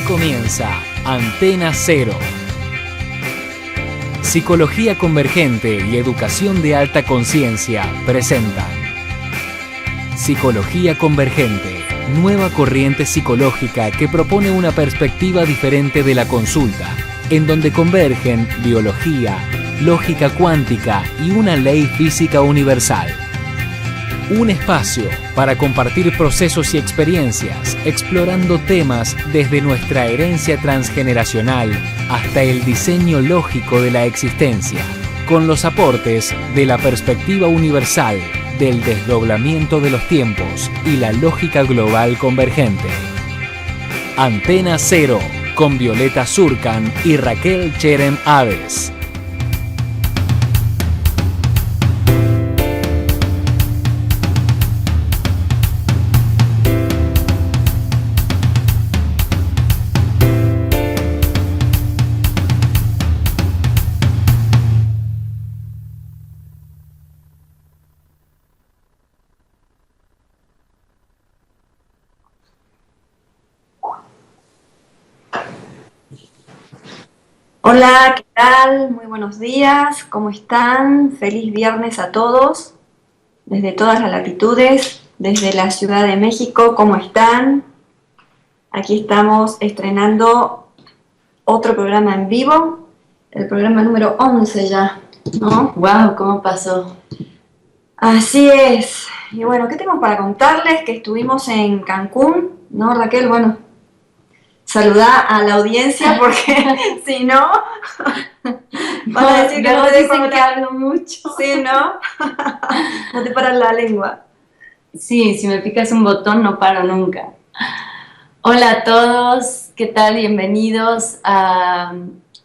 comienza Antena Cero. Psicología Convergente y Educación de Alta Conciencia presentan Psicología Convergente, nueva corriente psicológica que propone una perspectiva diferente de la consulta, en donde convergen biología, lógica cuántica y una ley física universal. Un espacio para compartir procesos y experiencias, explorando temas desde nuestra herencia transgeneracional hasta el diseño lógico de la existencia, con los aportes de la perspectiva universal, del desdoblamiento de los tiempos y la lógica global convergente. Antena Cero, con Violeta Surcan y Raquel Cherem Aves. Hola, ¿qué tal? Muy buenos días, ¿cómo están? Feliz viernes a todos, desde todas las latitudes, desde la Ciudad de México, ¿cómo están? Aquí estamos estrenando otro programa en vivo, el programa número 11 ya, ¿no? ¡Wow! ¿Cómo pasó? Así es. Y bueno, ¿qué tengo para contarles? Que estuvimos en Cancún, ¿no, Raquel? Bueno, saludá a la audiencia porque si no, van a decir que no te dejo hablar. Que hablo mucho. Sí, ¿no? No te paras la lengua. Sí, si me picas un botón no paro nunca. Hola a todos, ¿qué tal? Bienvenidos a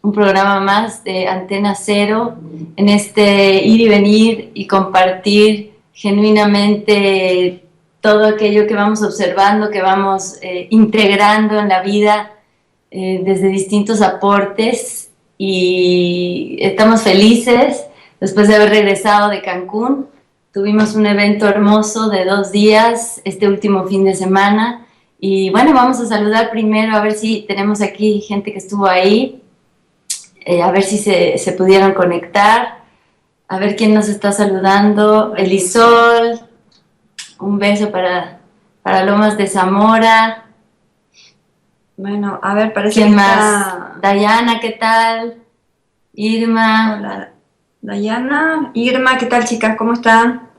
un programa más de Antena Cero, en este ir y venir y compartir genuinamente todo aquello que vamos observando, que vamos integrando en la vida desde distintos aportes, y estamos felices después de haber regresado de Cancún. Tuvimos un evento hermoso de 2 días este último fin de semana y bueno, vamos a saludar primero a ver si tenemos aquí gente que estuvo ahí, a ver si se pudieron conectar, a ver quién nos está saludando. Elisol, un beso para Lomas de Zamora. Bueno, a ver, parece ¿Quién que más? está... Dayana, ¿qué tal? Irma. Hola, Dayana. Irma, ¿qué tal, chicas? ¿Cómo están?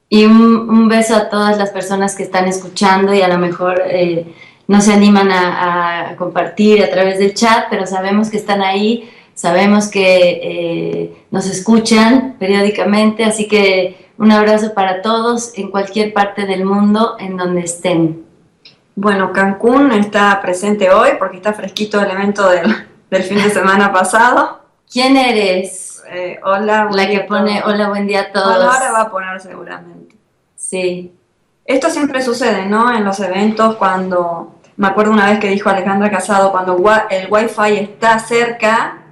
Y un beso a todas las personas que están escuchando y a lo mejor no se animan a compartir a través del chat, pero sabemos que están ahí, sabemos que nos escuchan periódicamente, así que un abrazo para todos en cualquier parte del mundo en donde estén. Bueno, Cancún está presente hoy porque está fresquito el evento del fin de semana pasado. ¿Quién eres? Hola, buen la día que pone hola, buen día a todos. Bueno, ahora va a poner seguramente. Sí. Esto siempre sucede, ¿no? En los eventos, cuando... Me acuerdo una vez que dijo Alejandra Casado, cuando el Wi-Fi está cerca,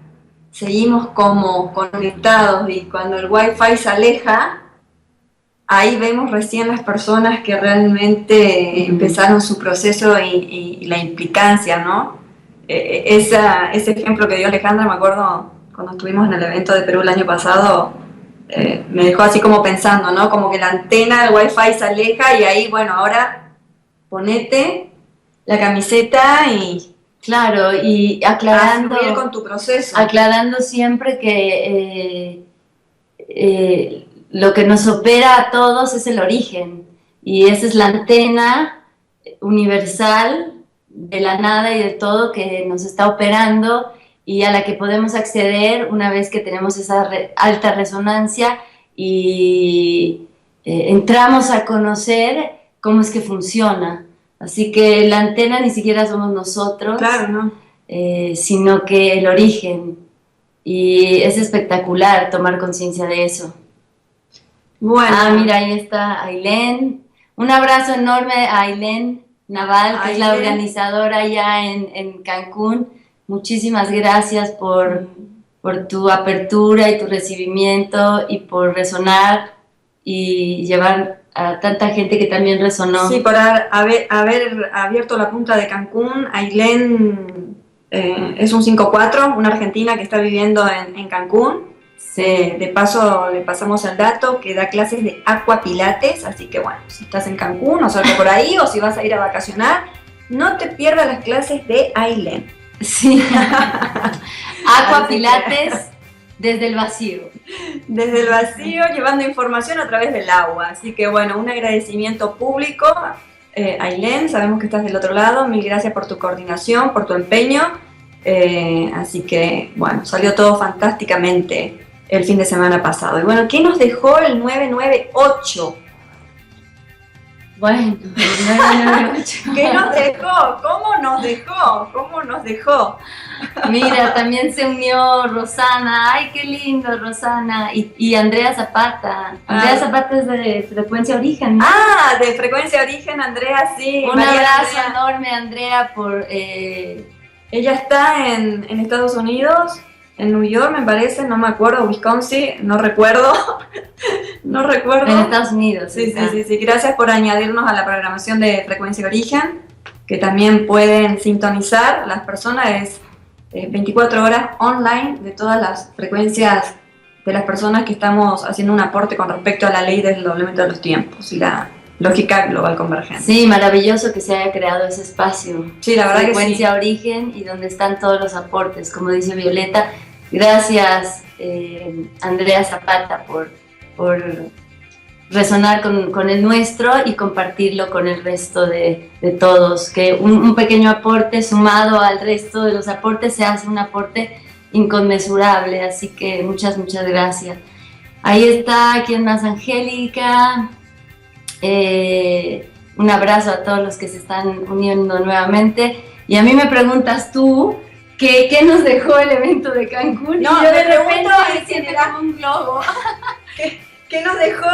seguimos como conectados, y cuando el Wi-Fi se aleja, ahí vemos recién las personas que realmente empezaron su proceso y la implicancia, ¿no? Ese ejemplo que dio Alejandra, me acuerdo cuando estuvimos en el evento de Perú el año pasado, me dejó así como pensando, ¿no? Como que la antena del Wi-Fi se aleja y ahí, bueno, ahora ponete la camiseta y... Claro, y aclarando... A fluir con tu proceso. Aclarando siempre que... lo que nos opera a todos es el origen, y esa es la antena universal de la nada y del todo que nos está operando y a la que podemos acceder una vez que tenemos esa alta resonancia y entramos a conocer cómo es que funciona. Así que la antena ni siquiera somos nosotros, claro, ¿no? Sino que el origen, y es espectacular tomar conciencia de eso. Bueno. Mira, ahí está Ailén. Un abrazo enorme a Ailén Naval, que es la organizadora allá en Cancún. Muchísimas gracias por tu apertura y tu recibimiento y por resonar y llevar a tanta gente que también resonó. Sí, por haber abierto la punta de Cancún. Ailén es un 5-4, una argentina que está viviendo en Cancún. Sí. De paso le pasamos el dato que da clases de aquapilates, así que bueno, si estás en Cancún o cerca por ahí, o si vas a ir a vacacionar, no te pierdas las clases de Ailén. Sí. Aquapilates desde el vacío. Desde el vacío, llevando información a través del agua. Así que bueno, un agradecimiento público. Ailén, sabemos que estás del otro lado, mil gracias por tu coordinación, por tu empeño. Así que bueno, salió todo fantásticamente el fin de semana pasado. Y bueno, ¿qué nos dejó el 998? Bueno, el 998. ¿Qué nos dejó? ¿Cómo nos dejó? ¿Cómo nos dejó? Mira, también se unió Rosana. Ay, qué lindo, Rosana. Y Andrea Zapata. Andrea Zapata es de Frecuencia Origen, ¿no? Ah, de Frecuencia Origen, Andrea, sí. Un abrazo enorme, Andrea, por... Ella está en Estados Unidos, en New York, me parece, no me acuerdo, Wisconsin, no recuerdo. No recuerdo. En Estados Unidos. Sí. Gracias por añadirnos a la programación de Frecuencia Origen, que también pueden sintonizar las personas, es 24 horas online de todas las frecuencias de las personas que estamos haciendo un aporte con respecto a la ley del doblamiento de los tiempos y la lógica global convergente. Sí, maravilloso que se haya creado ese espacio. Sí, la verdad que sí. Frecuencia Origen, y donde están todos los aportes, como dice Violeta. Gracias, Andrea Zapata, por resonar con el nuestro y compartirlo con el resto de todos, que un pequeño aporte sumado al resto de los aportes se hace un aporte inconmensurable, así que muchas gracias. Ahí está, ¿quién más? Angélica. Un abrazo a todos los que se están uniendo nuevamente. Y a mí me preguntas tú, ¿qué nos dejó el evento de Cancún? No, y yo de me pregunto repente en me siento general. como un globo. ¿Qué nos dejó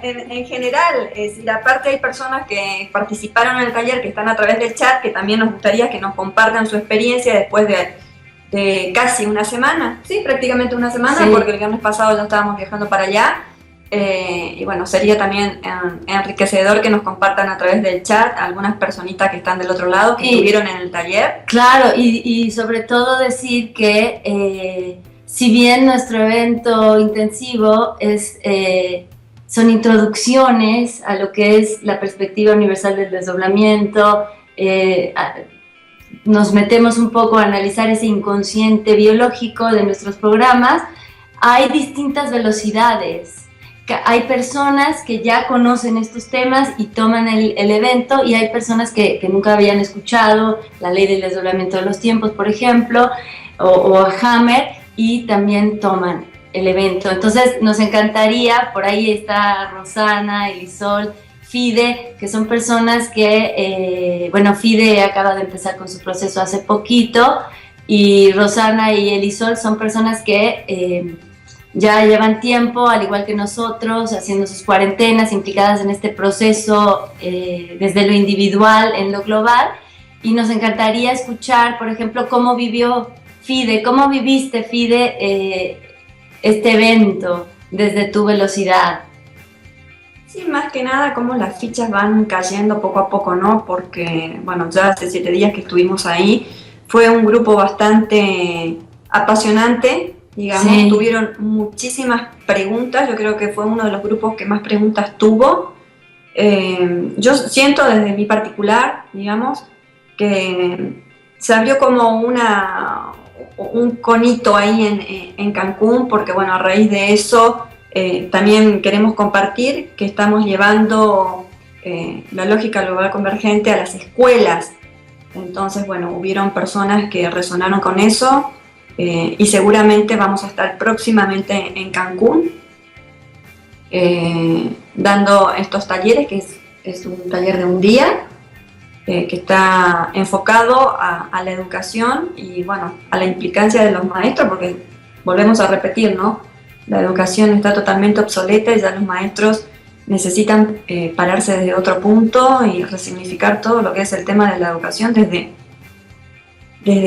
en general? Es decir, aparte hay personas que participaron en el taller, que están a través del chat, que también nos gustaría que nos compartan su experiencia después de casi una semana. Sí, prácticamente una semana, sí. Porque el viernes pasado ya estábamos viajando para allá. Y bueno, sería también enriquecedor que nos compartan a través del chat algunas personitas que están del otro lado, que estuvieron en el taller. Claro, y sobre todo decir que si bien nuestro evento intensivo son introducciones a lo que es la perspectiva universal del desdoblamiento, nos metemos un poco a analizar ese inconsciente biológico de nuestros programas, hay distintas velocidades. Hay personas que ya conocen estos temas y toman el evento, y hay personas que nunca habían escuchado la ley del desdoblamiento de los tiempos, por ejemplo, o a Hammer, y también toman el evento. Entonces nos encantaría, por ahí está Rosana, Elisol, Fide, que son personas que, Fide acaba de empezar con su proceso hace poquito, y Rosana y Elisol son personas que ya llevan tiempo, al igual que nosotros, haciendo sus cuarentenas, implicadas en este proceso desde lo individual en lo global, y nos encantaría escuchar, por ejemplo, cómo vivió Fide, cómo viviste, Fide, este evento desde tu velocidad. Sí, más que nada cómo las fichas van cayendo poco a poco, ¿no? Porque, bueno, ya hace 7 días que estuvimos ahí, fue un grupo bastante apasionante. Digamos, sí. Tuvieron muchísimas preguntas, yo creo que fue uno de los grupos que más preguntas tuvo. Yo siento desde mi particular, digamos, que se abrió como un conito ahí en Cancún, porque bueno, a raíz de eso también queremos compartir que estamos llevando la lógica global convergente a las escuelas. Entonces, bueno, hubieron personas que resonaron con eso. Y seguramente vamos a estar próximamente en Cancún dando estos talleres, que es un taller de un día que está enfocado a la educación y bueno, a la implicancia de los maestros, porque volvemos a repetir, ¿no? La educación está totalmente obsoleta y ya los maestros necesitan pararse desde otro punto y resignificar todo lo que es el tema de la educación desde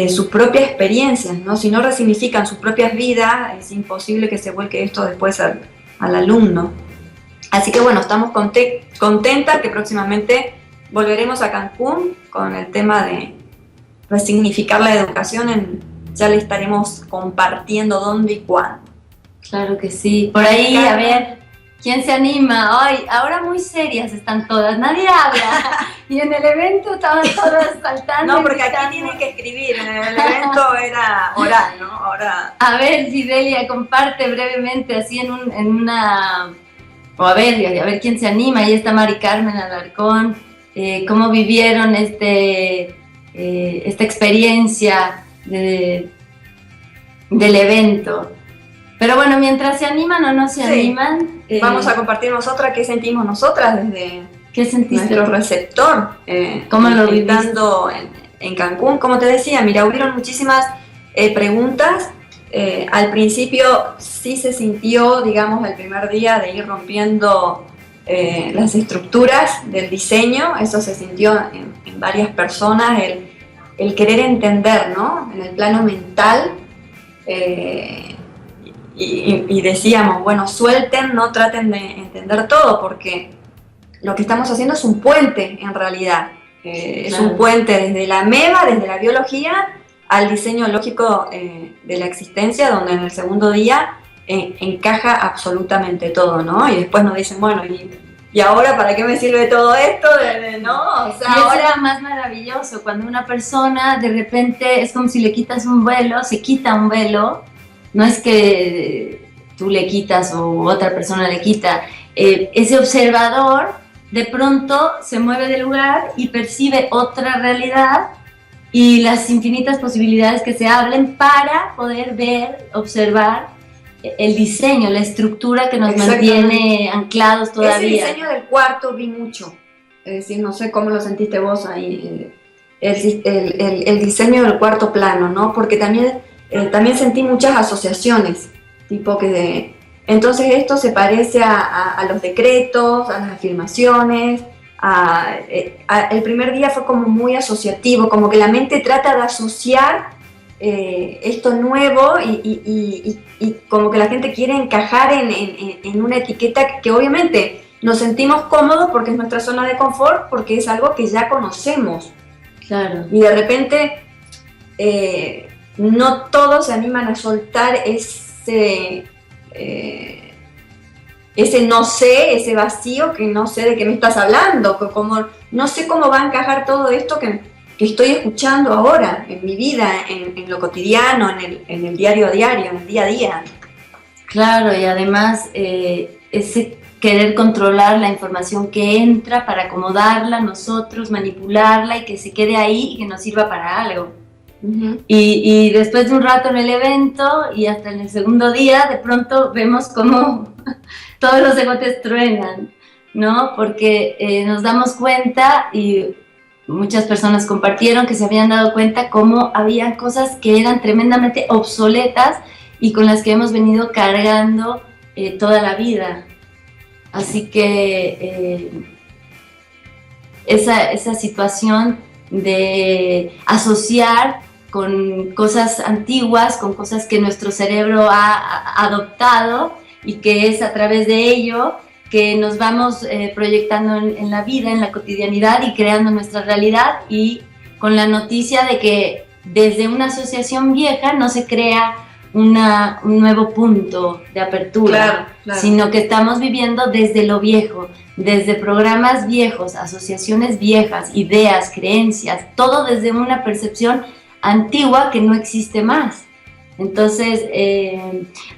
sus propias experiencias, ¿no? Si no resignifican sus propias vidas, es imposible que se vuelque esto después al alumno. Así que bueno, estamos contentas que próximamente volveremos a Cancún con el tema de resignificar la educación. Ya le estaremos compartiendo dónde y cuándo. Claro que sí. Por ahí, a ver, ¿quién se anima? Ay, ahora muy serias están todas, nadie habla. Y en el evento estaban todas saltando. No, porque aquí tienen que escribir, en el evento era oral, ¿no? Ahora... A ver, Sidelia, comparte brevemente, así en una... O a ver quién se anima. Ahí está Mari Carmen Alarcón. ¿Cómo vivieron esta experiencia del evento? Pero bueno, mientras se animan o no se animan... vamos a compartir nosotras qué sentimos nosotras desde nuestro receptor. ¿Cómo lo visitando en Cancún? Como te decía, mira, hubieron muchísimas preguntas. Al principio sí se sintió, digamos, el primer día de ir rompiendo las estructuras del diseño. Eso se sintió en varias personas, el querer entender, ¿no? En el plano mental. Y decíamos, bueno, suelten, no traten de entender todo, porque lo que estamos haciendo es un puente en realidad. Es un puente desde la MEVA, desde la biología, al diseño lógico de la existencia, donde en el segundo día encaja absolutamente todo, ¿no? Y después nos dicen, bueno, ¿y ahora para qué me sirve todo esto? ¿No? O sea, y ahora es más maravilloso, cuando una persona de repente es como si le quitas un velo, se quita un velo. No es que tú le quitas o otra persona le quita. Ese observador de pronto se mueve de lugar y percibe otra realidad y las infinitas posibilidades que se abren para poder ver, observar el diseño, la estructura que nos mantiene anclados todavía. Ese diseño del cuarto vi mucho. Es decir, no sé cómo lo sentiste vos ahí. El diseño del cuarto plano, ¿no? Porque también sentí muchas asociaciones, tipo que entonces esto se parece a los decretos, a las afirmaciones, el primer día fue como muy asociativo, como que la mente trata de asociar esto nuevo y como que la gente quiere encajar en una etiqueta que obviamente nos sentimos cómodos porque es nuestra zona de confort, porque es algo que ya conocemos. Claro. Y de repente... no todos se animan a soltar ese no sé, ese vacío que no sé de qué me estás hablando, como no sé cómo va a encajar todo esto que estoy escuchando ahora en mi vida, en lo cotidiano, en el diario a diario, en el día a día. Claro, y además ese querer controlar la información que entra para acomodarla nosotros, manipularla y que se quede ahí y que nos sirva para algo. Uh-huh. Y después de un rato en el evento y hasta en el segundo día, de pronto vemos cómo todos los egotes truenan, ¿no? Porque nos damos cuenta, y muchas personas compartieron que se habían dado cuenta cómo había cosas que eran tremendamente obsoletas y con las que hemos venido cargando toda la vida. Así que esa situación de asociar con cosas antiguas, con cosas que nuestro cerebro ha adoptado y que es a través de ello que nos vamos proyectando en la vida, en la cotidianidad y creando nuestra realidad, y con la noticia de que desde una asociación vieja no se crea un nuevo punto de apertura, claro. Sino que estamos viviendo desde lo viejo, desde programas viejos, asociaciones viejas, ideas, creencias, todo desde una percepción antigua que no existe más. Entonces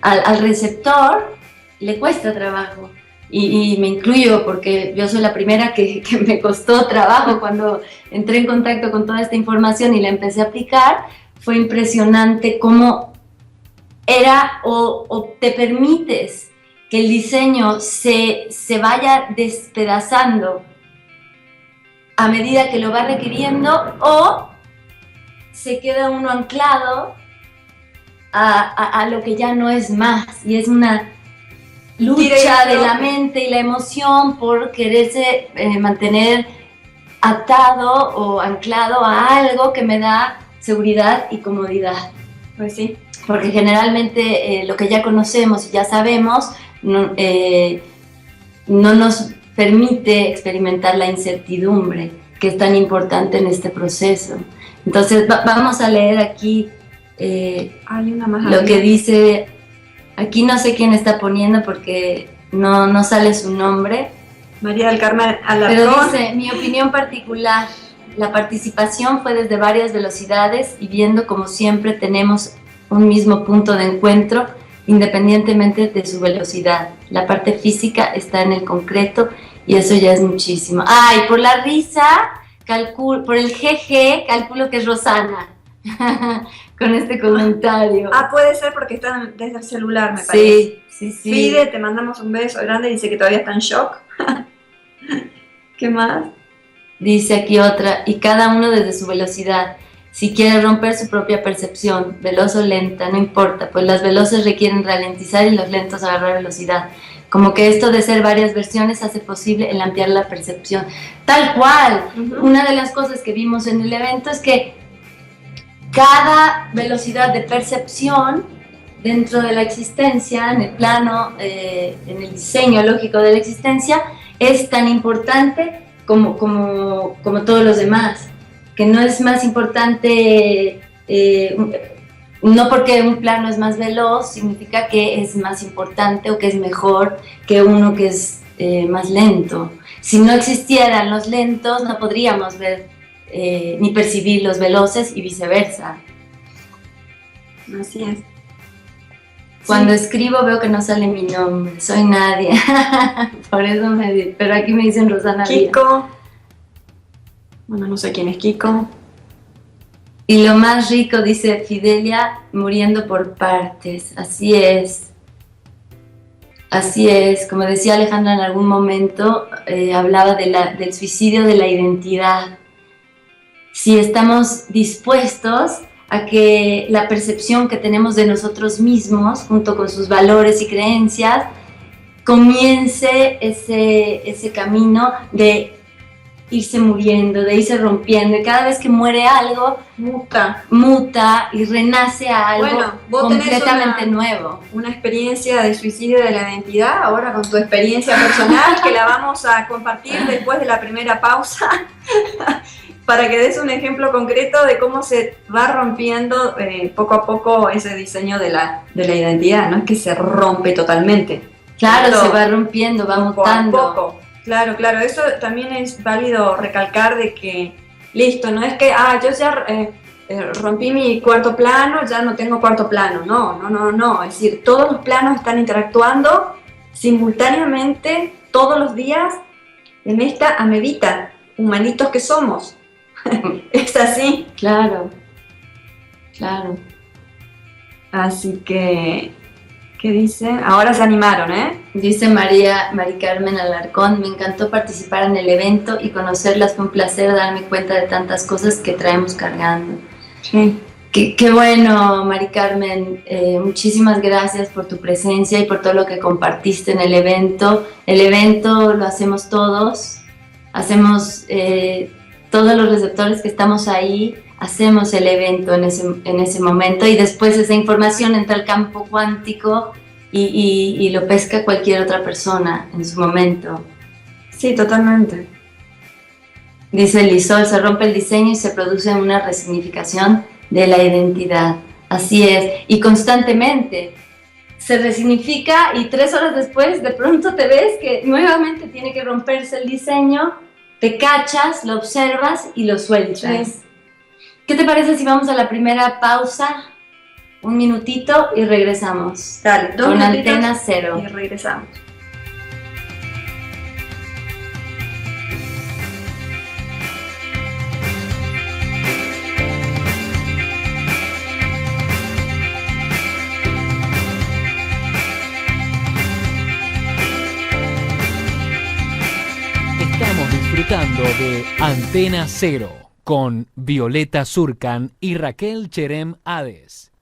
al receptor le cuesta trabajo, y me incluyo porque yo soy la primera que me costó trabajo cuando entré en contacto con toda esta información y la empecé a aplicar. Fue impresionante cómo era o te permites que el diseño se vaya despedazando a medida que lo va requiriendo, o se queda uno anclado a lo que ya no es más, y es una lucha de la mente y la emoción por quererse mantener atado o anclado a algo que me da seguridad y comodidad. Pues sí. Porque generalmente lo que ya conocemos y ya sabemos no nos permite experimentar la incertidumbre que es tan importante en este proceso. Entonces vamos a leer aquí Hay una más lo que dice, aquí no sé quién está poniendo porque no sale su nombre. María del Carmen Alarcón. Pero dice, mi opinión particular, la participación fue desde varias velocidades y viendo como siempre tenemos un mismo punto de encuentro independientemente de su velocidad. La parte física está en el concreto y eso ya es muchísimo. Y por la risa, por el jeje, calculo que es Rosana con este comentario. Puede ser porque está desde el celular, me parece. Sí. Fide, te mandamos un beso grande, dice que todavía está en shock. ¿Qué más? Dice aquí otra, y cada uno desde su velocidad. Si quiere romper su propia percepción, veloz o lenta, no importa, pues las veloces requieren ralentizar y los lentos agarrar velocidad. Como que esto de ser varias versiones hace posible el ampliar la percepción. Tal cual. Una de las cosas que vimos en el evento es que cada velocidad de percepción dentro de la existencia, en el plano, en el diseño lógico de la existencia, es tan importante como todos los demás. Que no es más importante, no porque un plano es más veloz, significa que es más importante o que es mejor que uno que es más lento. Si no existieran los lentos, no podríamos ver ni percibir los veloces y viceversa. Así es. Cuando escribo veo que no sale mi nombre, soy Nadia, por eso pero aquí me dicen Rosana Kiko. Bueno, no sé quién es Kiko. Y lo más rico, dice Fidelia, muriendo por partes. Así es. Así es. Como decía Alejandra en algún momento, hablaba del suicidio de la identidad. Si estamos dispuestos a que la percepción que tenemos de nosotros mismos, junto con sus valores y creencias, comience ese camino de irse muriendo, de irse rompiendo, y cada vez que muere algo, muta y renace a algo completamente nuevo. Una experiencia de suicidio de la identidad, ahora con tu experiencia personal, que la vamos a compartir después de la primera pausa, para que des un ejemplo concreto de cómo se va rompiendo poco a poco ese diseño de la identidad. No es que se rompe totalmente. Claro, se va rompiendo, va mutando. Poco a poco. Claro, eso también es válido recalcar de que, listo, no es que, yo ya rompí mi cuarto plano, ya no tengo cuarto plano, no, es decir, todos los planos están interactuando simultáneamente todos los días en esta amebita, humanitos que somos, es así. Claro. Así que, ¿qué dice? Ahora se animaron, Dice Mari Carmen Alarcón, me encantó participar en el evento y conocerlas, fue un placer darme cuenta de tantas cosas que traemos cargando. Sí. Qué bueno, Mari Carmen, muchísimas gracias por tu presencia y por todo lo que compartiste en el evento. El evento lo hacemos todos, todos los receptores que estamos ahí, hacemos el evento en ese momento y después esa información entra al campo cuántico y lo pesca cualquier otra persona en su momento. Sí, totalmente. Dice Lisol, se rompe el diseño y se produce una resignificación de la identidad. Así es, y constantemente se resignifica y 3 horas después de pronto te ves que nuevamente tiene que romperse el diseño, te cachas, lo observas y lo sueltas. Sí. ¿Qué te parece si vamos a la primera pausa? Un minutito y regresamos. Dale, 2 con minutitos Antena Cero. Y regresamos. Estamos disfrutando de Antena Cero con Violeta Surcan y Raquel Cherem Hades.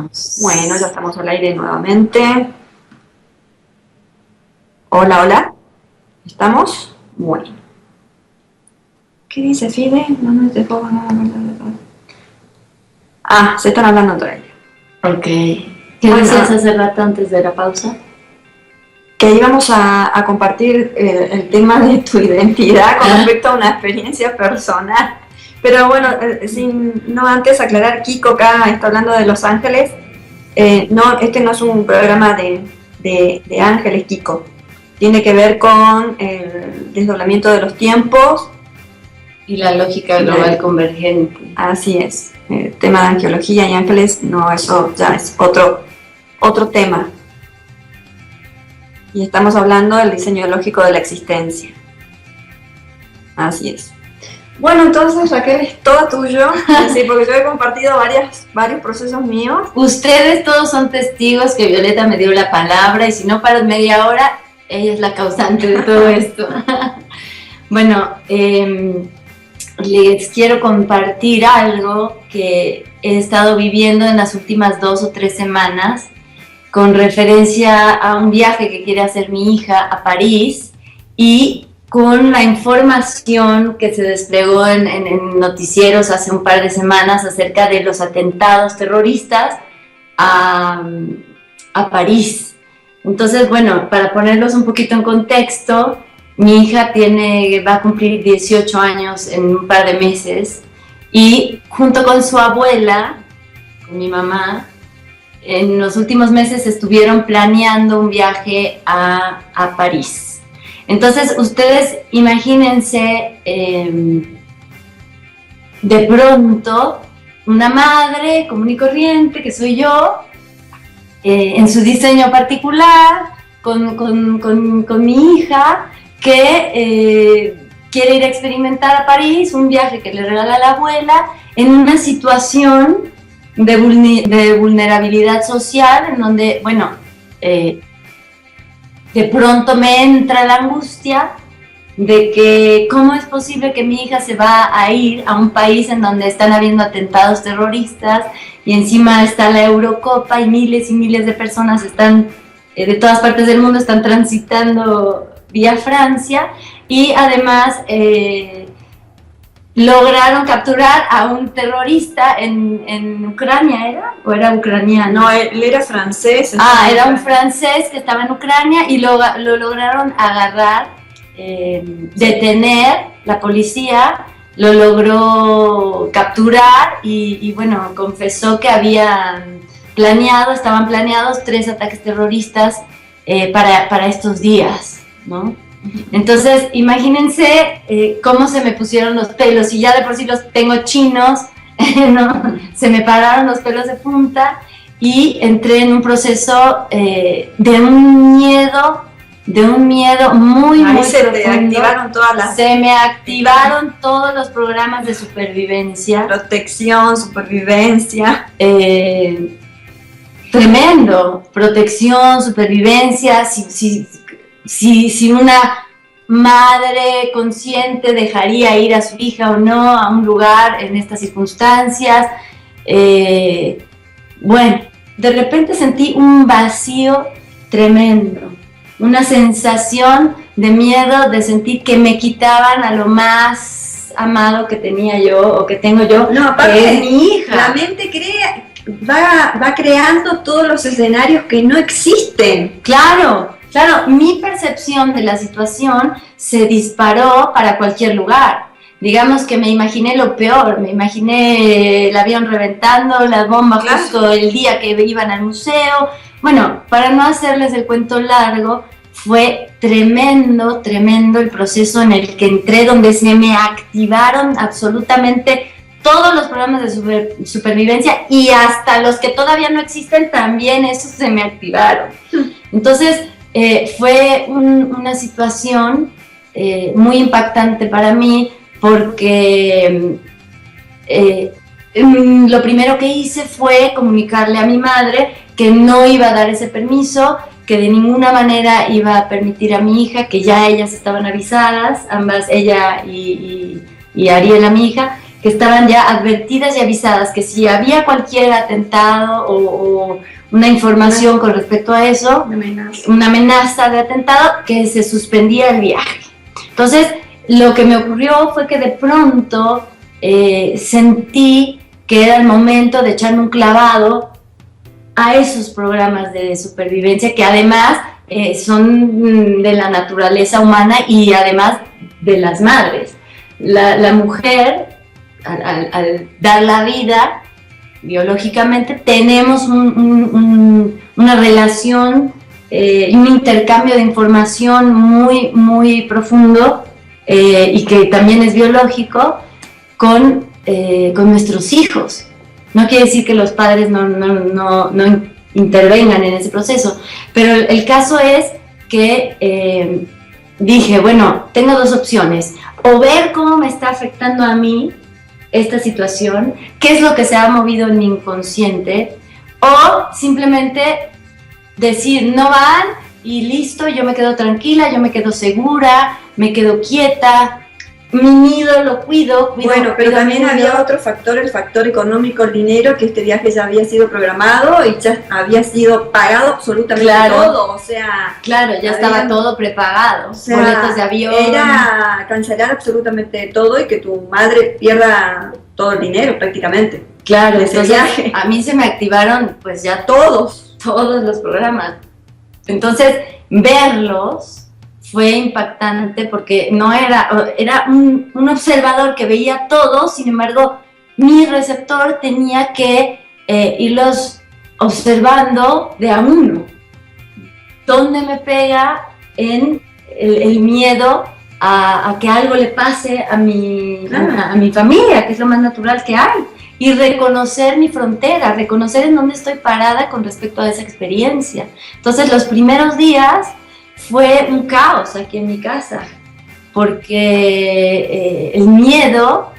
estamos. Bueno, ya estamos al aire nuevamente. Hola, hola. ¿Estamos? Bueno. ¿Qué dice Fide? No te puedo hablar. Ah, se están hablando entre ellos. Ok. ¿Qué decías hace rato antes de la pausa? Que íbamos a compartir el tema de tu identidad con respecto a una experiencia personal. Pero bueno, no antes aclarar, Kiko acá está hablando de Los Ángeles. No, este no es un programa de ángeles, Kiko. Tiene que ver con el desdoblamiento de los tiempos. Y la lógica global convergente. Así es. El tema de angiología y ángeles, no, eso ya es otro tema. Y estamos hablando del diseño lógico de la existencia. Así es. Bueno, entonces Raquel, es todo tuyo. Sí, porque yo he compartido varios procesos míos. Ustedes todos son testigos que Violeta me dio la palabra y si no para media hora, ella es la causante de todo esto. Bueno, les quiero compartir algo que he estado viviendo en las últimas 2 o 3 semanas con referencia a un viaje que quiere hacer mi hija a París y con la información que se desplegó en noticieros hace un par de semanas acerca de los atentados terroristas a París. Entonces, bueno, para ponerlos un poquito en contexto, mi hija va a cumplir 18 años en un par de meses y junto con su abuela, con mi mamá, en los últimos meses estuvieron planeando un viaje a París. Entonces, ustedes imagínense de pronto una madre común y corriente, que soy yo, en su diseño particular, con mi hija, que quiere ir a experimentar a París, un viaje que le regala la abuela, en una situación de vulnerabilidad social, en donde, bueno, de pronto me entra la angustia de que cómo es posible que mi hija se va a ir a un país en donde están habiendo atentados terroristas y encima está la Eurocopa y miles de personas están de todas partes del mundo están transitando vía Francia y además lograron capturar a un terrorista en Ucrania, ¿era? ¿O era ucraniano? No, él era francés. Era un francés que estaba en Ucrania y lo lograron agarrar, detener, la policía lo logró capturar y bueno, confesó que estaban planeados 3 ataques terroristas para estos días, ¿no? Entonces, imagínense cómo se me pusieron los pelos, y ya de por sí los tengo chinos, ¿no? Se me pararon los pelos de punta y entré en un proceso de un miedo muy se profundo. te activaron Se me activaron todos los programas de supervivencia. Protección, supervivencia. Tremendo. Protección, supervivencia. Si una madre consciente dejaría ir a su hija o no a un lugar en estas circunstancias. Bueno, de repente sentí un vacío tremendo, una sensación de miedo, de sentir que me quitaban a lo más amado que tenía yo o que tengo yo, no, aparte, que es mi hija. La mente va creando todos los escenarios que no existen. Claro, mi percepción de la situación se disparó para cualquier lugar. Digamos que me imaginé lo peor, me imaginé el avión reventando, las bombas justo el día que iban al museo. Bueno, para no hacerles el cuento largo, fue tremendo el proceso en el que entré, donde se me activaron absolutamente todos los programas de supervivencia y hasta los que todavía no existen, también esos se me activaron. Entonces, fue una situación muy impactante para mí, porque lo primero que hice fue comunicarle a mi madre que no iba a dar ese permiso, que de ninguna manera iba a permitir a mi hija, que ya ellas estaban avisadas, ambas, ella y Ariela, mi hija, que estaban ya advertidas y avisadas que si había cualquier atentado o una información con respecto a eso, una amenaza de atentado, que se suspendía el viaje. Entonces, lo que me ocurrió fue que de pronto sentí que era el momento de echarme un clavado a esos programas de supervivencia que además son de la naturaleza humana y además de las madres. La mujer, al dar la vida, biológicamente tenemos una relación y un intercambio de información muy, muy profundo y que también es biológico con nuestros hijos. No quiere decir que los padres no intervengan en ese proceso, pero el caso es que dije, bueno, tengo dos opciones: o ver cómo me está afectando a mí esta situación, qué es lo que se ha movido en mi inconsciente, o simplemente decir, no van y listo, yo me quedo tranquila, yo me quedo segura, me quedo quieta, mi nido lo cuido. Bueno, pero también había otro factor, el factor económico, el dinero, que este viaje ya había sido programado y ya había sido pagado absolutamente todo, o sea... Claro, ya estaba todo prepagado, o sea, boletos de avión... Era cancelar absolutamente todo y que tu madre pierda todo el dinero prácticamente. Claro, entonces viaje. A mí se me activaron pues ya todos los programas. Entonces, verlos fue impactante porque no era un observador que veía todo, sin embargo, mi receptor tenía que irlos observando de a uno. ¿Dónde me pega en el miedo a que algo le pase a mi familia, que es lo más natural que hay? Y reconocer mi frontera, reconocer en dónde estoy parada con respecto a esa experiencia. Entonces, los primeros días fue un caos aquí en mi casa, porque el miedo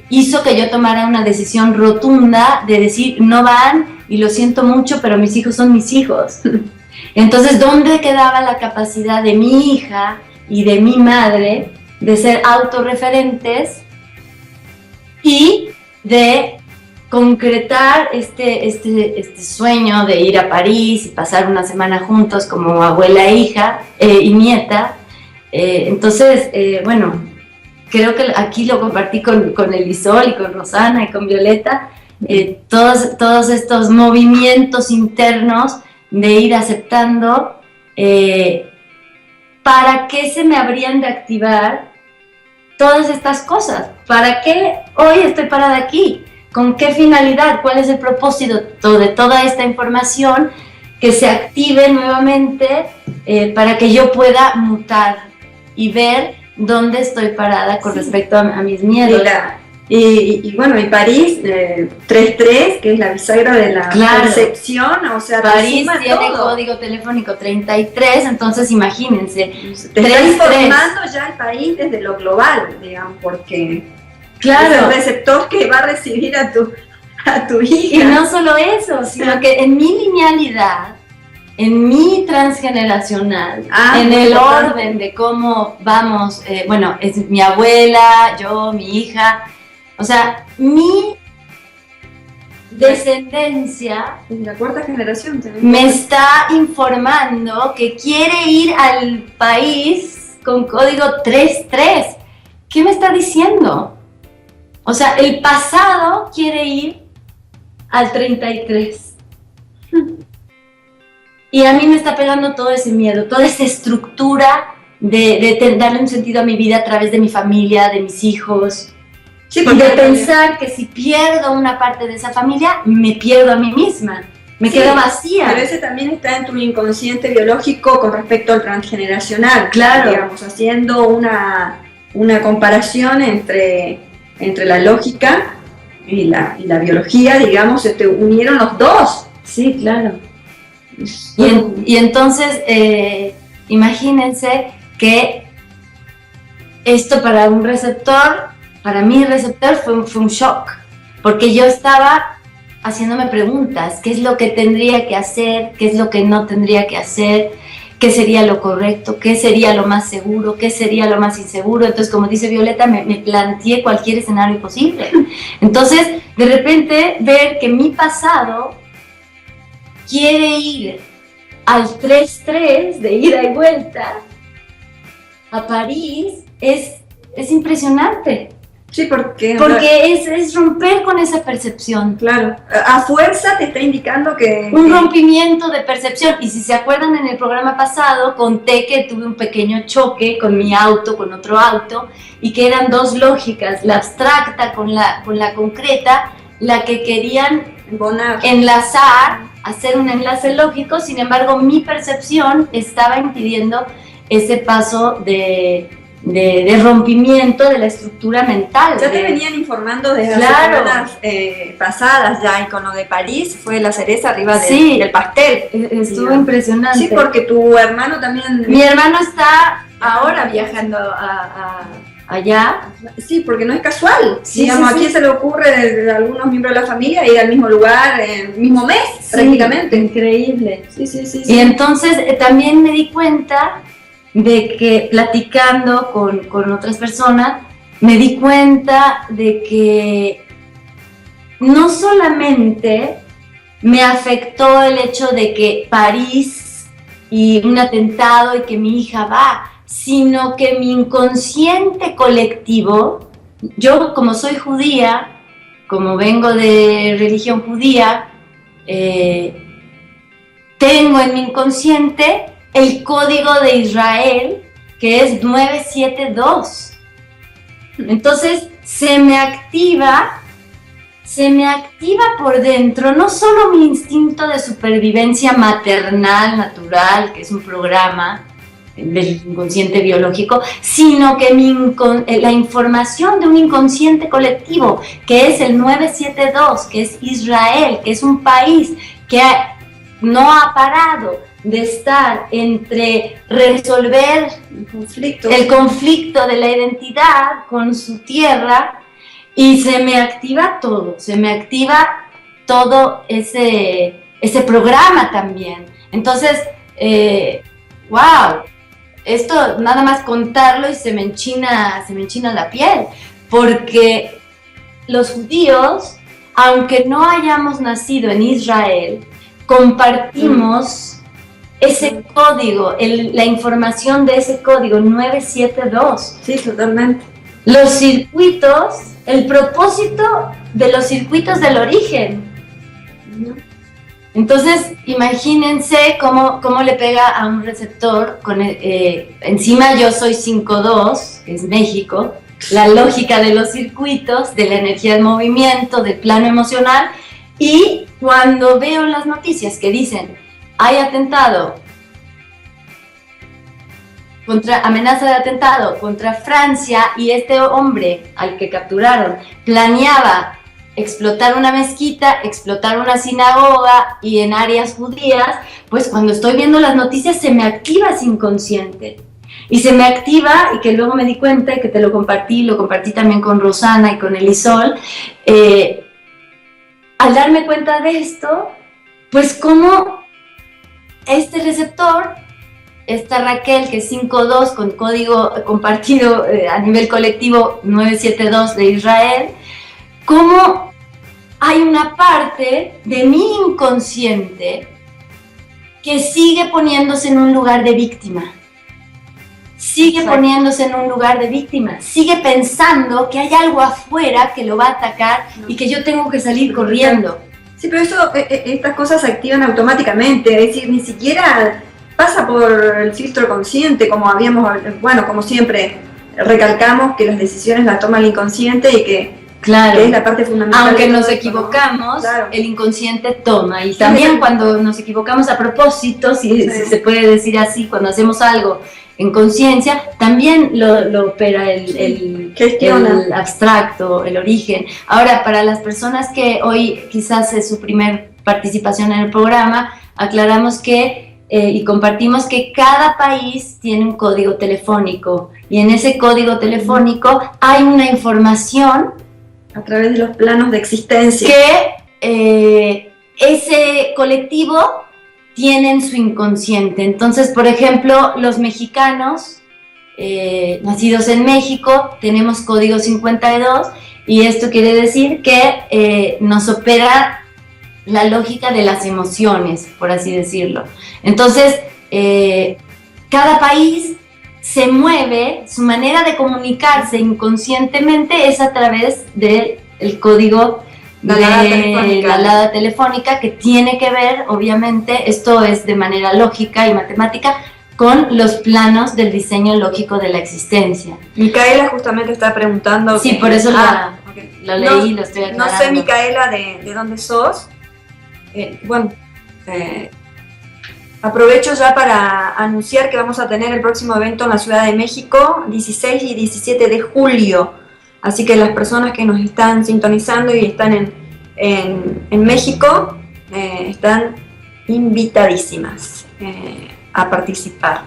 hizo que yo tomara una decisión rotunda de decir, no van y lo siento mucho, pero mis hijos son mis hijos. Entonces, ¿dónde quedaba la capacidad de mi hija y de mi madre de ser autorreferentes y de concretar este sueño de ir a París y pasar una semana juntos como abuela e hija y nieta? Entonces, bueno, creo que aquí lo compartí con Elisol y con Rosana y con Violeta, todos estos movimientos internos de ir aceptando para qué se me habrían de activar todas estas cosas, para qué hoy estoy parada aquí, con qué finalidad, cuál es el propósito de toda esta información que se active nuevamente para que yo pueda mutar y ver dónde estoy parada con respecto a mis miedos. Y bueno, y París 3.3, que es la bisagra de la percepción, o sea, París tiene todo. Código telefónico 33, entonces imagínense. Te está informando ya el país desde lo global, digamos, porque es el receptor que va a recibir a tu hija. Y no solo eso, sino que en mi linealidad, en mi transgeneracional, en el orden de cómo vamos, bueno, es mi abuela, yo, mi hija, o sea, mi descendencia, la cuarta generación también me está informando que quiere ir al país con código 33. ¿Qué me está diciendo? O sea, el pasado quiere ir al 33. Y a mí me está pegando todo ese miedo, toda esa estructura de darle un sentido a mi vida a través de mi familia, de mis hijos. Sí, y de pensar que si pierdo una parte de esa familia, me pierdo a mí misma, me quedo vacía. Pero ese también está en tu inconsciente biológico con respecto al transgeneracional. Claro. Digamos, haciendo una comparación entre la lógica y la biología, digamos, se te unieron los dos. Sí, claro. Y entonces, imagínense que esto para un receptor, para mi receptor fue un shock, porque yo estaba haciéndome preguntas, qué es lo que tendría que hacer, qué es lo que no tendría que hacer, qué sería lo correcto, qué sería lo más seguro, qué sería lo más inseguro. Entonces, como dice Violeta, me planteé cualquier escenario posible. Entonces, de repente, ver que mi pasado quiere ir al 3-3 de ida y vuelta a París es impresionante. Sí, porque es romper con esa percepción. Claro, a fuerza te está indicando que... Un rompimiento de percepción. Y si se acuerdan, en el programa pasado conté que tuve un pequeño choque con mi auto, con otro auto, y que eran dos lógicas, la abstracta con la concreta, la que querían enlazar, hacer un enlace lógico. Sin embargo, mi percepción estaba impidiendo ese paso de rompimiento de la estructura mental. Ya te venían informando desde las semanas pasadas ya, y con lo de París fue la cereza arriba del pastel. Estuvo impresionante. Sí, porque tu hermano también... Mi hermano está ahora viajando allá. Sí, porque no es casual. Sí, digamos, sí, aquí se le ocurre a algunos miembros de la familia ir al mismo lugar, en el mismo mes, prácticamente. Increíble. Sí. Y entonces también me di cuenta de que platicando con otras personas, me di cuenta de que no solamente me afectó el hecho de que París y un atentado y que mi hija va, sino que mi inconsciente colectivo, yo como soy judía, como vengo de religión judía, tengo en mi inconsciente el código de Israel, que es 972. Entonces se me activa por dentro no solo mi instinto de supervivencia maternal, natural, que es un programa del inconsciente biológico, sino que la información de un inconsciente colectivo, que es el 972, que es Israel, que es un país que no ha parado de estar entre resolver el conflicto de la identidad con su tierra, y se me activa todo ese programa también. Entonces, wow, esto nada más contarlo y se me enchina la piel, porque los judíos, aunque no hayamos nacido en Israel, compartimos ese código, la información de ese código 972. Sí, totalmente. Los circuitos, el propósito de los circuitos del origen. Entonces, imagínense cómo le pega a un receptor. Encima yo soy 5-2, que es México, la lógica de los circuitos, de la energía del movimiento, del plano emocional. Y cuando veo las noticias que dicen hay atentado, amenaza de atentado contra Francia, y este hombre al que capturaron planeaba explotar una mezquita, explotar una sinagoga y en áreas judías, pues cuando estoy viendo las noticias se me activa ese inconsciente. Y se me activa, y que luego me di cuenta y que te lo compartí también con Rosana y con Elisol, al darme cuenta de esto, pues como este receptor, esta Raquel, que es 5-2 con código compartido a nivel colectivo 972 de Israel, cómo hay una parte de mi inconsciente que sigue poniéndose en un lugar de víctima. Sigue poniéndose en un lugar de víctima, sigue pensando que hay algo afuera que lo va a atacar y que yo tengo que salir corriendo. Sí, pero estas cosas se activan automáticamente, es decir, ni siquiera pasa por el filtro consciente, como como siempre recalcamos que las decisiones las toma el inconsciente y que es la parte fundamental. Aunque nos equivocamos, claro, el inconsciente toma, y también cuando nos equivocamos a propósito, si se puede decir así, cuando hacemos algo en conciencia, también lo opera el abstracto, el origen. Ahora, para las personas que hoy quizás es su primer participación en el programa, aclaramos que y compartimos que cada país tiene un código telefónico, y en ese código telefónico hay una información a través de los planos de existencia que ese colectivo tienen su inconsciente. Entonces, por ejemplo, los mexicanos, nacidos en México, tenemos código 52, y esto quiere decir que nos opera la lógica de las emociones, por así decirlo. Entonces, cada país se mueve, su manera de comunicarse inconscientemente es a través del código de la alada telefónica, que tiene que ver, obviamente, esto es de manera lógica y matemática, con los planos del diseño lógico de la existencia. Micaela justamente está preguntando. Sí, por eso lo leí, lo estoy aclarando. No sé, Micaela, de dónde sos. Aprovecho ya para anunciar que vamos a tener el próximo evento en la Ciudad de México, 16 y 17 de julio. Así que las personas que nos están sintonizando y están en México están invitadísimas a participar.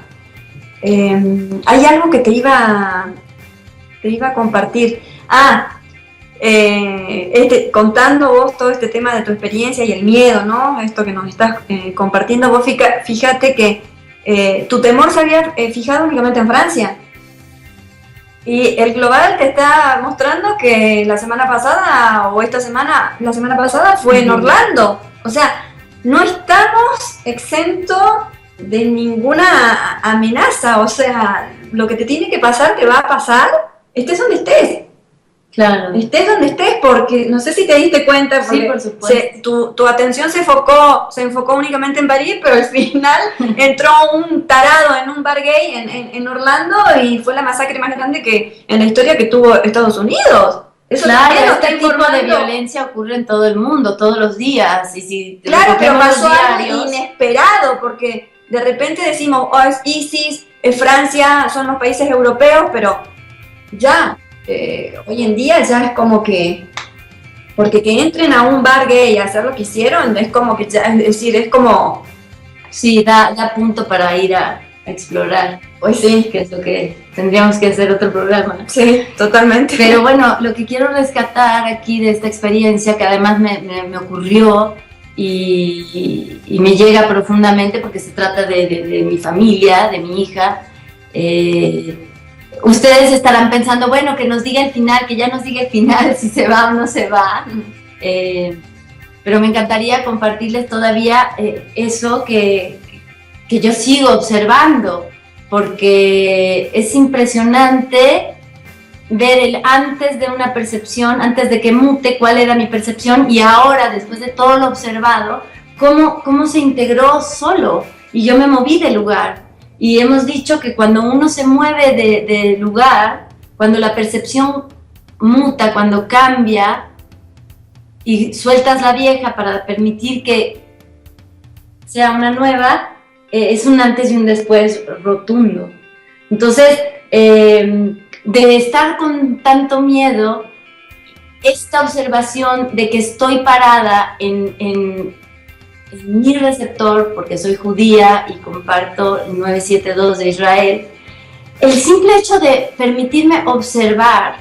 Hay algo que te iba a compartir. Contando vos todo este tema de tu experiencia y el miedo, ¿no? Esto que nos estás compartiendo, vos fíjate que tu temor se había fijado únicamente en Francia. Y el global te está mostrando que la semana pasada fue en Orlando. O sea, no estamos exentos de ninguna amenaza. O sea, lo que te tiene que pasar te va a pasar, estés donde estés. Claro. Estés donde estés, porque no sé si te diste cuenta, sí, por supuesto. Tu atención se enfocó únicamente en París, pero al final entró un tarado en un bar gay en Orlando y fue la masacre más grande que en la historia que tuvo Estados Unidos. Eso claro, este tipo de violencia ocurre en todo el mundo, todos los días. Claro, pero pasó algo inesperado, porque de repente decimos, es ISIS, es Francia, son los países europeos, pero ya... hoy en día ya es como que, porque que entren a un bar gay a hacer lo que hicieron, es como que ya, es decir, es como... Sí, da punto para ir a explorar. Pues sí. Que es lo que tendríamos que hacer otro programa. Sí, totalmente. Pero bueno, lo que quiero rescatar aquí de esta experiencia, que además me ocurrió y me llega profundamente porque se trata de mi familia, de mi hija. Ustedes estarán pensando, bueno, que nos diga el final, que ya nos diga el final, si se va o no se va. Pero me encantaría compartirles todavía eso que yo sigo observando, porque es impresionante ver el antes de una percepción, antes de que mute cuál era mi percepción, y ahora, después de todo lo observado, cómo se integró solo, y yo me moví de lugar. Y hemos dicho que cuando uno se mueve de lugar, cuando la percepción muta, cuando cambia y sueltas la vieja para permitir que sea una nueva, es un antes y un después rotundo. Entonces, de estar con tanto miedo, esta observación de que estoy parada en mi receptor, porque soy judía y comparto el 972 de Israel, el simple hecho de permitirme observar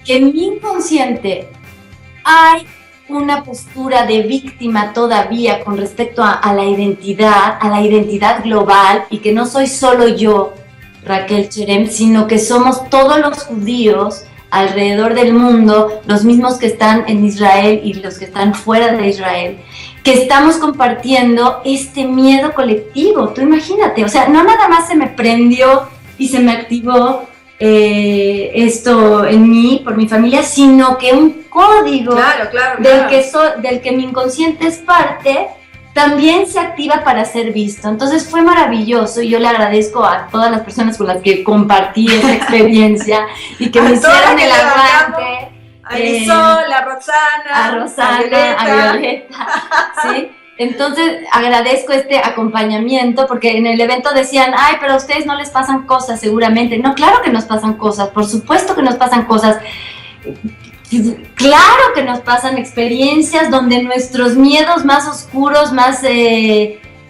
que en mi inconsciente hay una postura de víctima todavía con respecto a la identidad global, y que no soy solo yo, Raquel Cherem, sino que somos todos los judíos alrededor del mundo, los mismos que están en Israel y los que están fuera de Israel, que estamos compartiendo este miedo colectivo. Tú imagínate, o sea, no nada más se me prendió y se me activó esto en mí, por mi familia, sino que un código del que mi inconsciente es parte, también se activa para ser visto. Entonces fue maravilloso, y yo le agradezco a todas las personas con las que compartí esa experiencia y que me hicieron el aguante. A Marisol, a Rosana, a Violeta, ¿sí? Entonces agradezco este acompañamiento, porque en el evento decían, ay, pero a ustedes no les pasan cosas seguramente. No, claro que nos pasan cosas, por supuesto que nos pasan cosas. Claro que nos pasan experiencias donde nuestros miedos más oscuros, más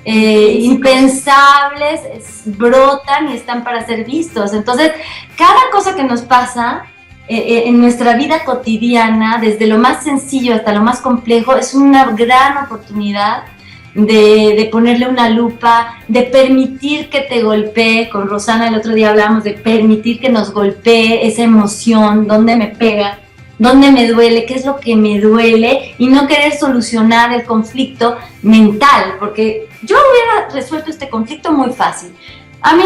impensables, brotan y están para ser vistos. Entonces, cada cosa que nos pasa en nuestra vida cotidiana, desde lo más sencillo hasta lo más complejo, es una gran oportunidad de ponerle una lupa, de permitir que te golpee. Con Rosana el otro día hablamos de permitir que nos golpee esa emoción, dónde me pega, dónde me duele, qué es lo que me duele, y no querer solucionar el conflicto mental, porque yo hubiera resuelto este conflicto muy fácil. A mí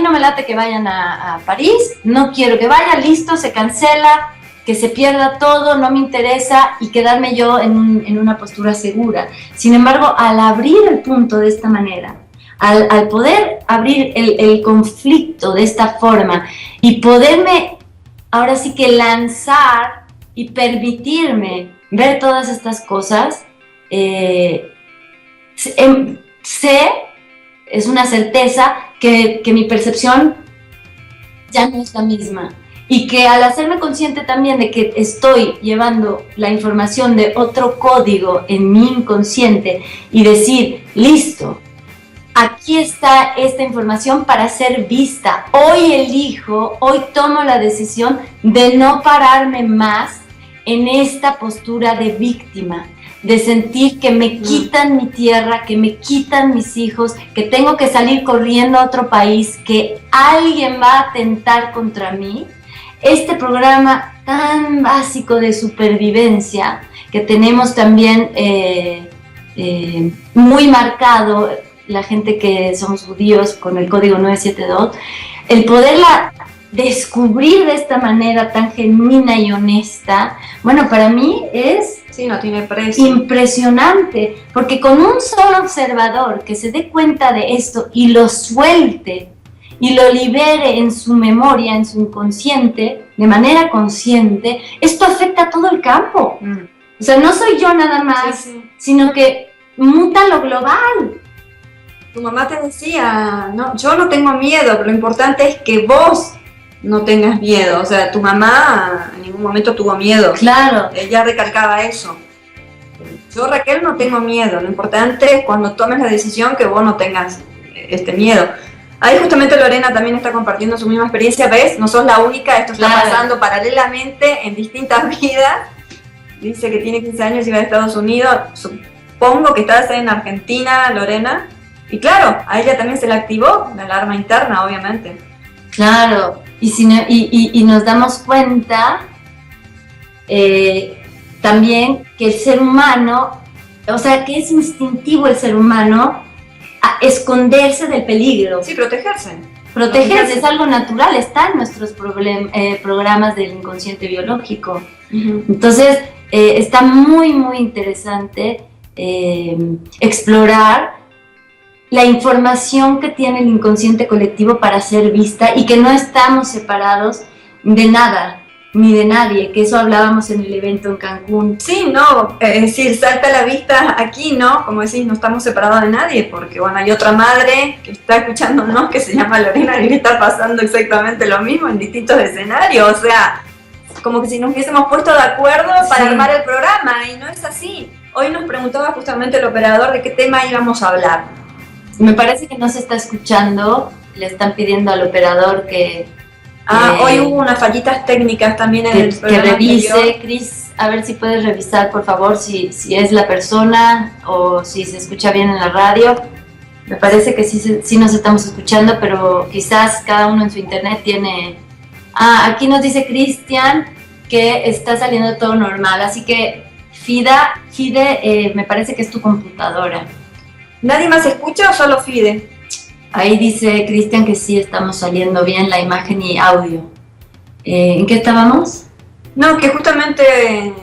no me late que vayan a París, no quiero que vaya, listo, se cancela, que se pierda todo, no me interesa, y quedarme yo en una postura segura. Sin embargo, al abrir el punto de esta manera, al poder abrir el conflicto de esta forma y poderme ahora sí que lanzar y permitirme ver todas estas cosas, sé, es una certeza que mi percepción ya no es la misma. Y que al hacerme consciente también de que estoy llevando la información de otro código en mi inconsciente y decir, listo, aquí está esta información para ser vista. Hoy elijo, hoy tomo la decisión de no pararme más en esta postura de víctima, de sentir que me quitan mi tierra, que me quitan mis hijos, que tengo que salir corriendo a otro país, que alguien va a atentar contra mí. Este programa tan básico de supervivencia que tenemos también muy marcado, la gente que somos judíos con el código 972, el poderla descubrir de esta manera tan genuina y honesta, bueno, para mí es sí, no tiene precio. Impresionante, porque con un solo observador que se dé cuenta de esto y lo suelte, y lo libere en su memoria, en su inconsciente, de manera consciente, esto afecta a todo el campo. O sea, no soy yo nada más, sino que muta lo global. Tu mamá te decía, no, yo no tengo miedo, pero lo importante es que vos no tengas miedo. O sea, tu mamá en ningún momento tuvo miedo. Claro. Ella recalcaba eso. Yo, Raquel, no tengo miedo. Lo importante es cuando tomes la decisión que vos no tengas este miedo. Ahí justamente Lorena también está compartiendo su misma experiencia, ¿ves? No sos la única, esto está pasando paralelamente en distintas vidas. Dice que tiene 15 años y va a Estados Unidos. Supongo que estás en Argentina, Lorena. Y claro, a ella también se le activó la alarma interna, obviamente. Claro, y nos damos cuenta también que el ser humano, o sea, que es instintivo el ser humano a esconderse del peligro. Sí, protegerse. Protegerse es algo natural, está en nuestros programas del inconsciente biológico. Entonces, está muy, muy interesante explorar la información que tiene el inconsciente colectivo para ser vista y que no estamos separados de nada, ni de nadie, que eso hablábamos en el evento en Cancún. Sí, no, es decir, salta a la vista aquí, ¿no? Como decís, no estamos separados de nadie, porque bueno, hay otra madre que está escuchándonos que se llama Lorena y que está pasando exactamente lo mismo en distintos escenarios, o sea, como que si nos hubiésemos puesto de acuerdo para armar el programa, y no es así. Hoy nos preguntaba justamente el operador de qué tema íbamos a hablar. Me parece que no se está escuchando, le están pidiendo al operador que... hoy hubo unas fallitas técnicas también en el programa. Que revise, Cris, a ver si puedes revisar, por favor, si es la persona o si se escucha bien en la radio. Me parece que sí nos estamos escuchando, pero quizás cada uno en su internet tiene... aquí nos dice Cristian que está saliendo todo normal, así que Fide, me parece que es tu computadora. ¿Nadie más escucha o solo Fide? Ahí dice Cristian que sí estamos saliendo bien la imagen y audio. ¿En qué estábamos? No, que justamente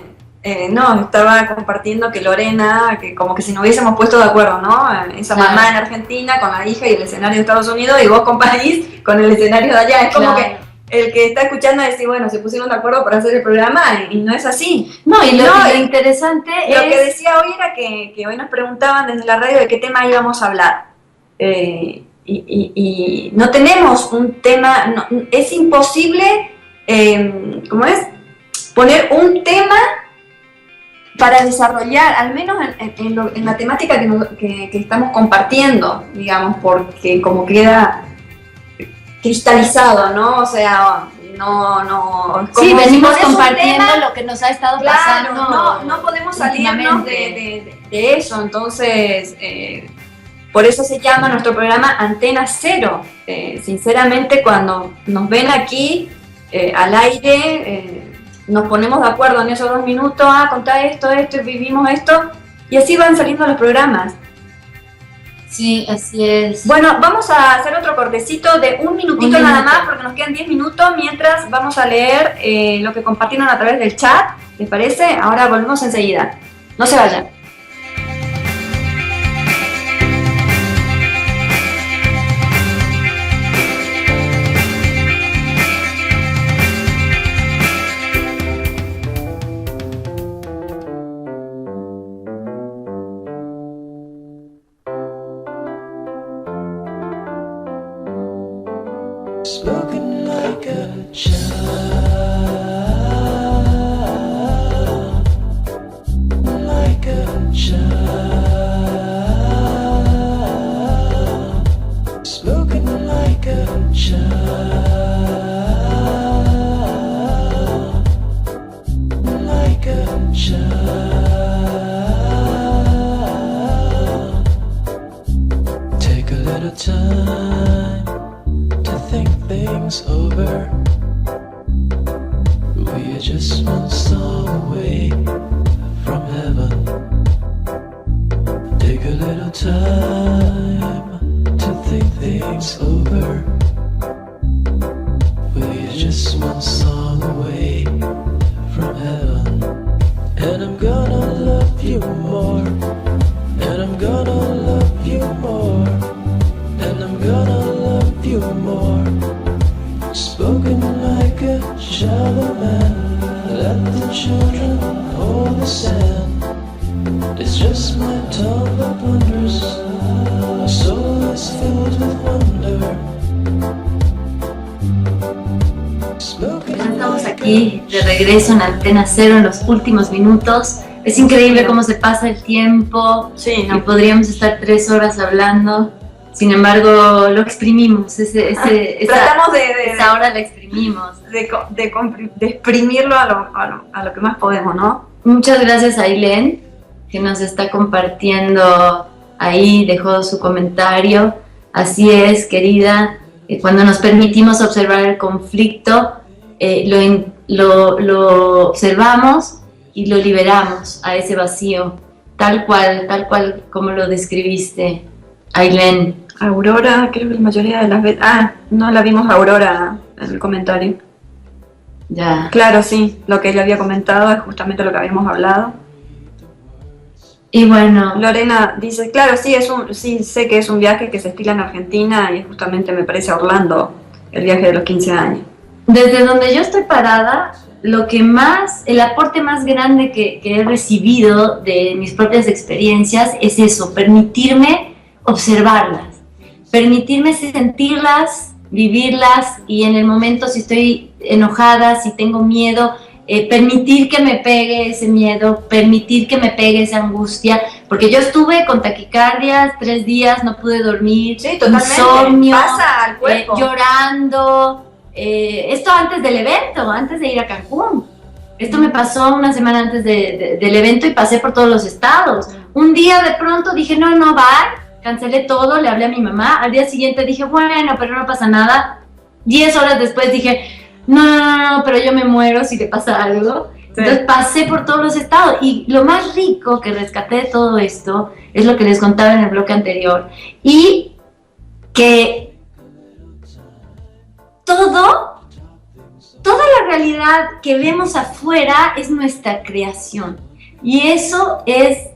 estaba compartiendo que Lorena, que como que si nos hubiésemos puesto de acuerdo, ¿no? Esa mamá en Argentina con la hija y el escenario de Estados Unidos, y vos con París con el escenario de allá. Es como que el que está escuchando decir, bueno, se pusieron de acuerdo para hacer el programa, y no es así. No, y lo interesante es... Lo que decía hoy era que hoy nos preguntaban desde la radio de qué tema íbamos a hablar. Y no tenemos un tema, no, es imposible, poner un tema para desarrollar, al menos en la temática que estamos compartiendo, digamos, porque como queda cristalizado, ¿no? O sea, no. Sí, venimos si compartiendo lo que nos ha estado pasando. No podemos salirnos de eso, entonces por eso se llama nuestro programa Antena Cero. Sinceramente, cuando nos ven aquí al aire, nos ponemos de acuerdo en esos 2 minutos, contá esto, y vivimos esto, y así van saliendo los programas. Sí, así es. Bueno, vamos a hacer otro cortecito de 1 minutito nada más, porque nos quedan 10 minutos, mientras vamos a leer lo que compartieron a través del chat, ¿les parece? Ahora volvemos enseguida. No se vayan. Spoken like a child, like a child, spoken like a child, like a child. Take a little time to think things over. We are just one song away from heaven. Take a little time to think things over. We are just one song away from heaven. And I'm gonna love you more. And I'm gonna love you more. And I'm gonna love you more. Spoken like a child of man. Let the children hold the sand. It's just my tongue that blunders. My soul is filled with wonder. Ya estamos aquí de regreso en Antena Cero en los últimos minutos. Es increíble cómo se pasa el tiempo. Sí, y podríamos estar 3 horas hablando. Sin embargo, lo exprimimos. Tratamos esa hora la exprimimos. de exprimirlo a lo que más podemos, ¿no? Muchas gracias a Ailén, que nos está compartiendo ahí, dejó su comentario. Así es, querida, cuando nos permitimos observar el conflicto, lo observamos y lo liberamos a ese vacío, tal cual como lo describiste, Ailén. Aurora, creo que la mayoría de las veces... no la vimos a Aurora en el comentario. Ya. Claro, sí, lo que ella había comentado es justamente lo que habíamos hablado. Y bueno... Lorena dice, claro, sí, sé que es un viaje que se estila en Argentina y justamente me parece a Orlando, el viaje de los 15 años. Desde donde yo estoy parada, el aporte más grande que he recibido de mis propias experiencias es eso, permitirme observarlas, permitirme sentirlas, vivirlas, y en el momento, si estoy enojada, si tengo miedo, permitir que me pegue ese miedo, permitir que me pegue esa angustia, porque yo estuve con taquicardias 3 días, no pude dormir, sí, totalmente. Insomnio, pasa al cuerpo. Llorando, esto antes del evento, antes de ir a Cancún. Esto me pasó una semana antes del evento y pasé por todos los estados. Un día de pronto dije, no, bye. Cancelé todo, le hablé a mi mamá. Al día siguiente dije, bueno, pero no pasa nada. 10 horas después dije, no, pero yo me muero si le pasa algo. Sí. Entonces pasé por todos los estados. Y lo más rico que rescaté de todo esto es lo que les contaba en el bloque anterior. Y que toda la realidad que vemos afuera es nuestra creación. Y eso es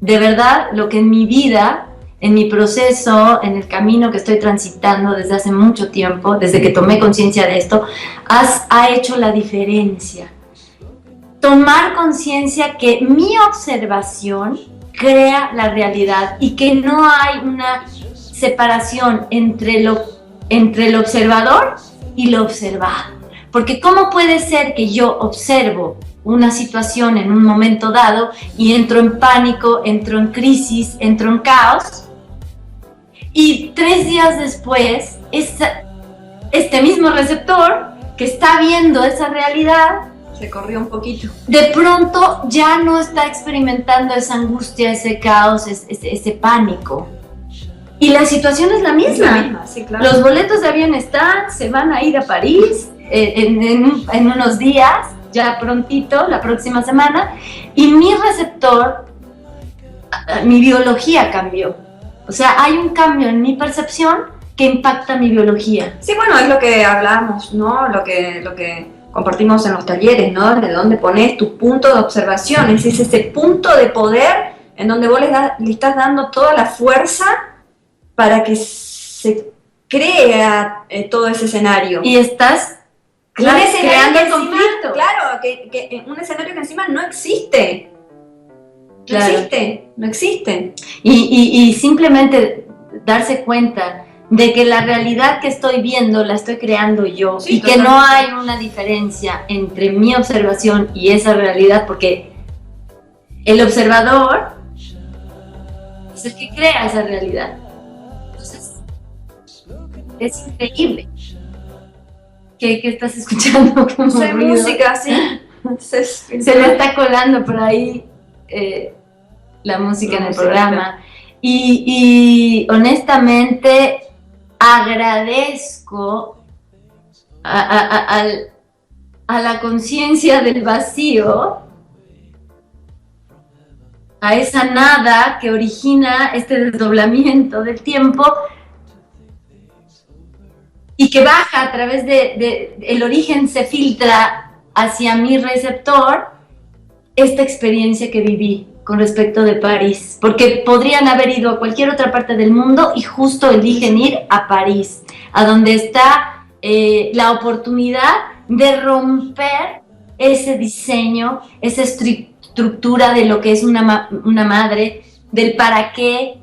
de verdad lo que en mi vida, en mi proceso, en el camino que estoy transitando desde hace mucho tiempo, desde que tomé conciencia de esto, ha hecho la diferencia. Tomar conciencia que mi observación crea la realidad y que no hay una separación entre el observador y lo observado. Porque ¿cómo puede ser que yo observo una situación en un momento dado y entro en pánico, entro en crisis, entro en caos, y 3 días después este mismo receptor que está viendo esa realidad, Se corrió un poquito. de pronto ya no está experimentando esa angustia, ese caos, ese pánico. Y la situación es la Es misma. la misma, sí, claro. Los boletos de avión están, se van a ir a París en unos días, ya prontito, la próxima semana, y mi receptor, mi biología cambió. O sea, hay un cambio en mi percepción que impacta mi biología. Sí, bueno, es lo que hablábamos, ¿no? Lo que compartimos en los talleres, ¿no? De dónde pones tu punto de observación. Es ese punto de poder en donde vos le estás dando toda la fuerza para que se crea todo ese escenario. Y estás Un escenario creando que el encima, conflicto. claro, que un escenario que encima no existe. No Claro. existe, no existe. Y simplemente darse cuenta de que la realidad que estoy viendo la estoy creando yo, Sí, y que no totalmente. hay una diferencia entre mi observación y esa realidad, porque el observador es el que crea esa realidad. Entonces, es increíble. ¿Qué estás escuchando? Como No sé, ruido. música, sí. Se me está colando por ahí la música en el programa. Y honestamente agradezco a la conciencia del vacío, a esa nada que origina este desdoblamiento del tiempo y que baja a través de el origen, se filtra hacia mi receptor esta experiencia que viví con respecto de París, porque podrían haber ido a cualquier otra parte del mundo y justo eligen ir a París, a donde está la oportunidad de romper ese diseño, esa estructura de lo que es una madre, del para qué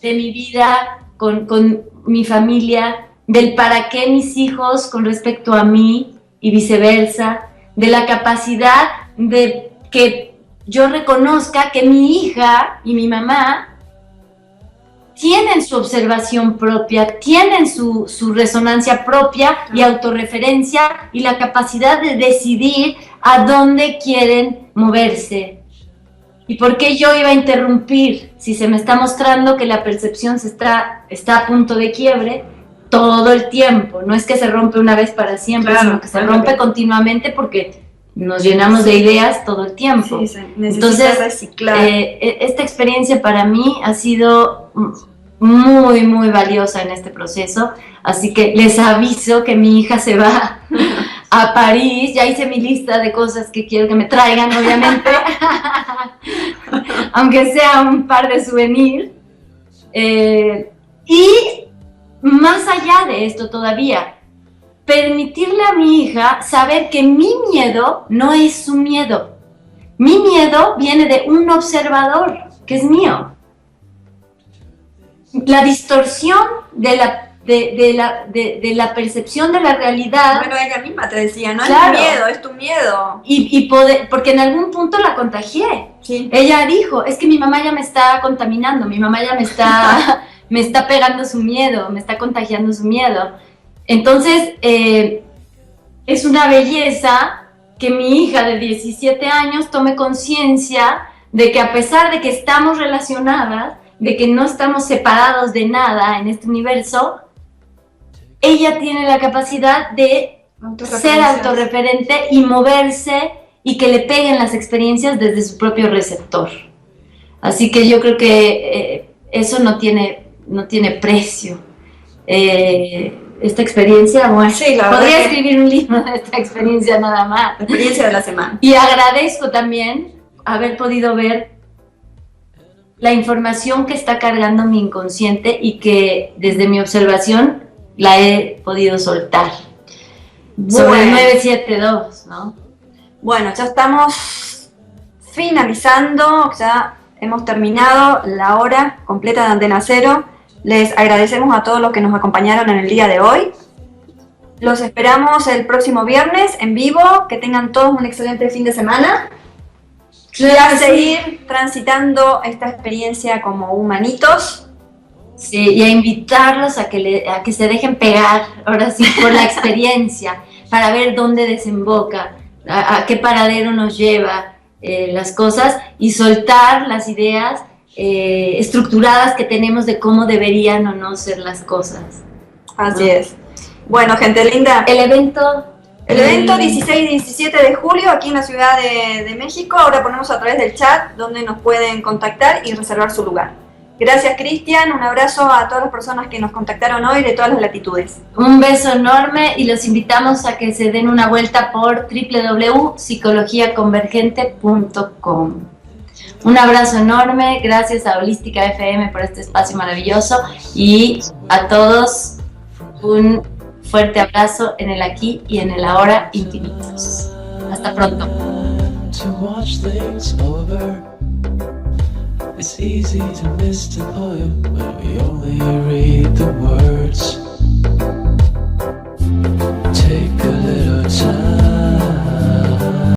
de mi vida con mi familia, del para qué mis hijos con respecto a mí y viceversa, de la capacidad de que yo reconozca que mi hija y mi mamá tienen su observación propia, tienen su resonancia propia y autorreferencia y la capacidad de decidir a dónde quieren moverse. ¿Y por qué yo iba a interrumpir si se me está mostrando que la percepción está a punto de quiebre todo el tiempo? No es que se rompe una vez para siempre, Claro, sino que se claro rompe que- continuamente porque nos llenamos de ideas todo el tiempo. Sí, se necesita Entonces, reciclar. esta experiencia para mí ha sido muy, muy valiosa en este proceso. Así que les aviso que mi hija se va a París. Ya hice mi lista de cosas que quiero que me traigan, obviamente. Aunque sea un par de souvenirs. Y más allá de esto todavía, permitirle a mi hija saber que mi miedo no es su miedo. Mi miedo viene de un observador, que es mío. La distorsión de la percepción de la realidad. Bueno, ella misma te decía, no Claro. es tu miedo, es tu miedo. Y poder, porque en algún punto la contagié. Sí. Ella dijo, es que mi mamá ya me está contaminando, mi mamá ya me está pegando su miedo, me está contagiando su miedo. Entonces, es una belleza que mi hija de 17 años tome conciencia de que a pesar de que estamos relacionadas, de que no estamos separados de nada en este universo, ella tiene la capacidad de ser autorreferente y moverse y que le peguen las experiencias desde su propio receptor. Así que yo creo que eso no tiene precio. Esta experiencia, bueno, Sí, la verdad podría que- escribir un libro de esta experiencia nada más. La experiencia de la semana. Y agradezco también haber podido ver la información que está cargando mi inconsciente y que desde mi observación la he podido soltar. Sobre el 972, ¿no? Bueno, ya estamos finalizando, ya hemos terminado la hora completa de Antena Cero. Les agradecemos a todos los que nos acompañaron en el día de hoy. Los esperamos el próximo viernes en vivo. Que tengan todos un excelente fin de semana. Y a seguir transitando esta experiencia como humanitos. Sí, y a invitarlos a que se dejen pegar, ahora sí, por la experiencia, para ver dónde desemboca, a qué paradero nos lleva las cosas y soltar las ideas estructuradas que tenemos de cómo deberían o no ser las cosas. Así es. Bueno, gente linda. El evento 16 y 17 de julio aquí en la Ciudad de México. Ahora ponemos a través del chat donde nos pueden contactar y reservar su lugar. Gracias, Cristian. Un abrazo a todas las personas que nos contactaron hoy de todas las latitudes. Un beso enorme y los invitamos a que se den una vuelta por www.psicologiaconvergente.com. Un abrazo enorme. Gracias a Holística FM por este espacio maravilloso y a todos un fuerte abrazo en el aquí y en el ahora infinitos. Hasta pronto. To watch things over. It's easy to miss the poem when we only read the words.